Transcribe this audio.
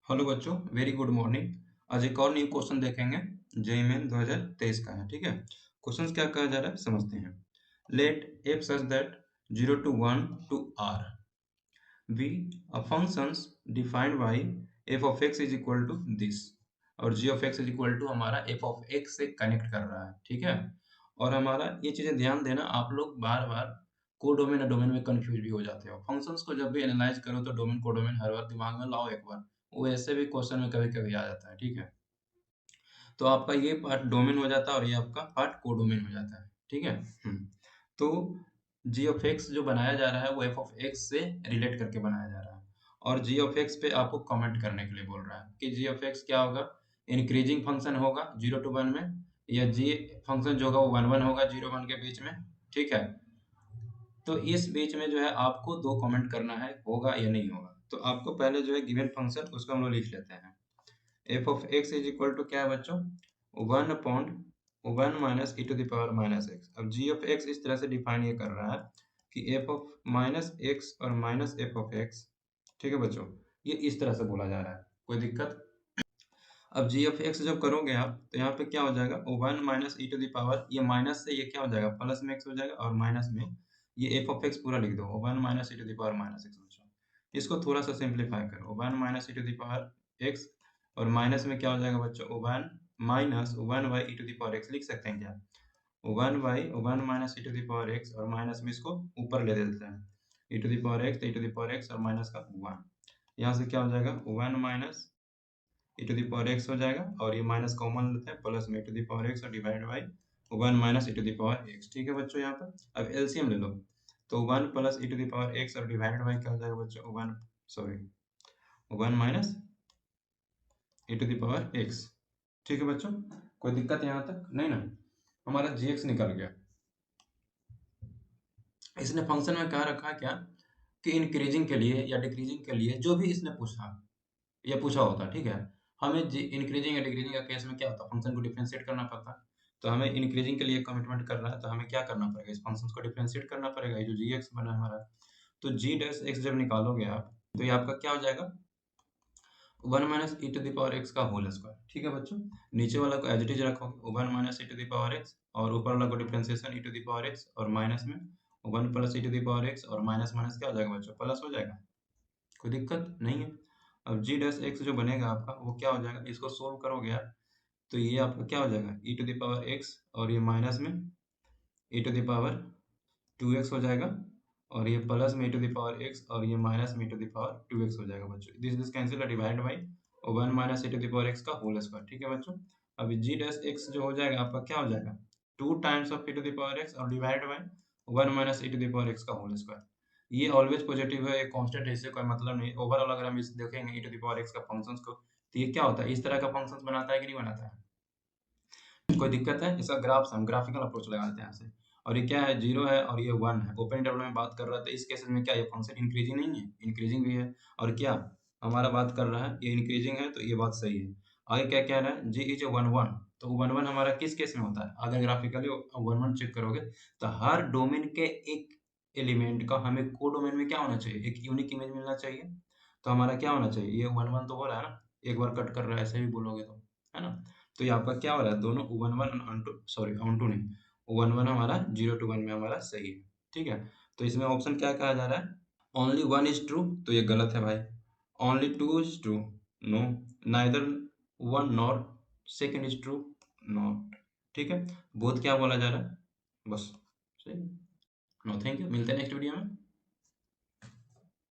Hello बच्चों, very good morning. आज एक और न्यू क्वेश्चन देखेंगे। जेईई मेन 2023 का है। ठीक है, क्वेश्चन क्या कहा जा रहा है समझते हैं। Let F such that 0 to 1 to r be a functions defined by F of x is equal to this, और G of x is equal to हमारा एफ ऑफ एक्स से कनेक्ट कर रहा है। ठीक है, और हमारा ये चीजें ध्यान देना, आप लोग बार बार कोडोमेन और डोमेन में कंफ्यूज भी हो जाते हो। फंक्शंस को जब भी एनालाइज करो तो डोमेन कोडोमेन हर बार दिमाग में लाओ एक बार, वो ऐसे भी क्वेश्चन में कभी कभी आ जाता है। ठीक है, तो आपका ये पार्ट डोमेन हो जाता है और ये आपका पार्ट कोडोमेन हो जाता है। ठीक है। तो जी ऑफ एक्स जो बनाया जा रहा है वो एफ ऑफ एक्स से रिलेट करके बनाया जा रहा है, और जी ऑफ एक्स पे आपको कमेंट करने के लिए बोल रहा है कि जी ऑफ एक्स क्या होगा, इंक्रीजिंग फंक्शन होगा 0 to 1 में, या जी फंक्शन जो होगा वो 1 1 होगा 0 1 के बीच में। ठीक है, तो इस बीच में जो है आपको दो कमेंट करना है, होगा या नहीं होगा। तो आपको पहले जो है गिवन फंक्शन उसको हम लोग लिख लेते हैं। F of x is equal to क्या है बच्चों, 1/1 minus E to the power minus x. अब जी ऑफ एक्स इस तरह से डिफाइन ये कर रहा है कि एफ ऑफ माइनस एक्स और माइनस एफ ऑफ एक्स। ठीक है बच्चों, ये इस तरह से बोला जा रहा है, कोई दिक्कत। अब जी ऑफ एक्स जब करोगे आप तो यहाँ पे क्या हो जाएगा, 1 minus E to the power, ये माइनस से ये क्या हो जाएगा, प्लस में एक्स हो जाएगा, और माइनस में ये एफ ऑफ एक्स पूरा लिख दो, 1 minus E to the power minus X बच्चों। इसको थोड़ा सा सिंप्लीफाई करो, 1 minus E to the power x, और माइनस में क्या हो जाएगा बच्चों, 1 minus 1 by E to the power X लिख सकते हैं क्या, 1 by 1 minus E to the power x, और माइनस में इसको ऊपर ले देते हैं, E to the power X, E to the power x और माइनस का 1। यहाँ से क्या हो जाएगा, 1 minus e to the power x हो जाएगा, और ये माइनस कॉमन लेते हैं, प्लस में e to the power x और divide by 1 minus e to the power x। ठीक है बच्चों, यहाँ पर अब एलसीएम ले लो, तो 1 plus e to the power x और डिवाइड बाई क्या हो जाएगा बच्चों, 1 minus e to the power x। ठीक है बच्चों, कोई दिक्कत यहाँ तक नहीं ना। हमारा gx निकल गया। इसने फंक्शन में कहा रखा क्या कि इंक्रीजिंग के लिए या डिक्रीजिंग के लिए जो भी इसने पूछा या पूछा होता, ठीक है, हमें इंक्रीजिंग या डिक्रीजिंग का केस में क्या होता, फंक्शन को डिफरेंशिएट करना पड़ता। तो हमें इंक्रीजिंग के लिए कमिटमेंट करना है, तो हमें क्या करना पड़ेगा, इस फंक्शन को डिफरेंशिएट करना पड़ेगा, ये जो जी एक्स बना है हमारा। तो जी डैश एक्स जब निकालोगे आप तो ये आपका क्या हो जाएगा, 1 minus E to the power x का होल स्क्वायर। ठीक है बच्चों, नीचे वाला को एज इट इज रखोगे, 1 minus E to the power x, और ऊपर वाला को differentiation e to the power x, और माइनस में 1 plus e to the power x, और माइनस माइनस क्या हो जाएगा बच्चों, प्लस हो जाएगा, कोई दिक्कत नहीं है। अब जी डैश एक्स जो बनेगा आपका वो क्या हो जाएगा, इसको सोल्व करोगे आप तो ये आपका क्या हो जाएगा, ई टू द पावर एक्स, और ये माइनस में ई टू द पावर 2x हो जाएगा, और ये प्लस में ई टू द पावर x, और ये माइनस में ई टू द पावर 2x हो जाएगा बच्चों। This cancel, divide by 1 minus E to the power x का होल स्क्वायर। ठीक है बच्चों, अभी जी डैश x जो हो जाएगा आपका क्या हो जाएगा, 2 times of e to the power x और divide by 1 minus E to the power x का होल स्क्वायर। ये ऑलवेज पॉजिटिव है, ये कांस्टेंट है, इससे कोई मतलब नहीं। ओवरऑल अगर हम इस देखेंगे ई टू द पावर x का फंक्शंस को, तो ये क्या होता है, इस तरह का फंक्शंस बनाता है कि नहीं बनाता है, कोई दिक्कत है। इसका ग्राफ हम ग्राफिकल अप्रोच लगाते हैं यहाँ से, और ये क्या है, 0 है और ये 1 है। ओपन इंटरवल में बात कर रहा था, इस केस में क्या ये फंक्शन इंक्रीजिंग नहीं है, इंक्रीजिंग भी है, और क्या हमारा बात कर रहा है ये इंक्रीजिंग है, तो ये बात सही है। आगे क्या कह रहा है, जी इज 1 1, तो 1 1 हमारा किस केस में होता है, अगर ग्राफिकली 1 1 चेक करोगे तो हर डोमेन के एक एलिमेंट का हमें को डोमेन में क्या होना चाहिए, एक यूनिक इमेज मिलना चाहिए। तो हमारा क्या होना चाहिए, ये 1 1 तो हो रहा है ना, एक बार कट कर रहा है ऐसे भी बोलोगे तो, है ना। तो ये आपका क्या हो रहा है, दोनों 1 1 on two, sorry on two नहीं, 1 1 हमारा 0 to 1 में हमारा सही है। ठीक है, तो इसमें ऑप्शन क्या कहा जा रहा है, ओनली 1 इज ट्रू, तो ये गलत है भाई। Only 2 is true, no, neither 1 nor second is true, not. ठीक है, बोथ क्या बोला जा रहा है, बस सही। नो, थैंक यू, मिलते हैं नेक्स्ट वीडियो में।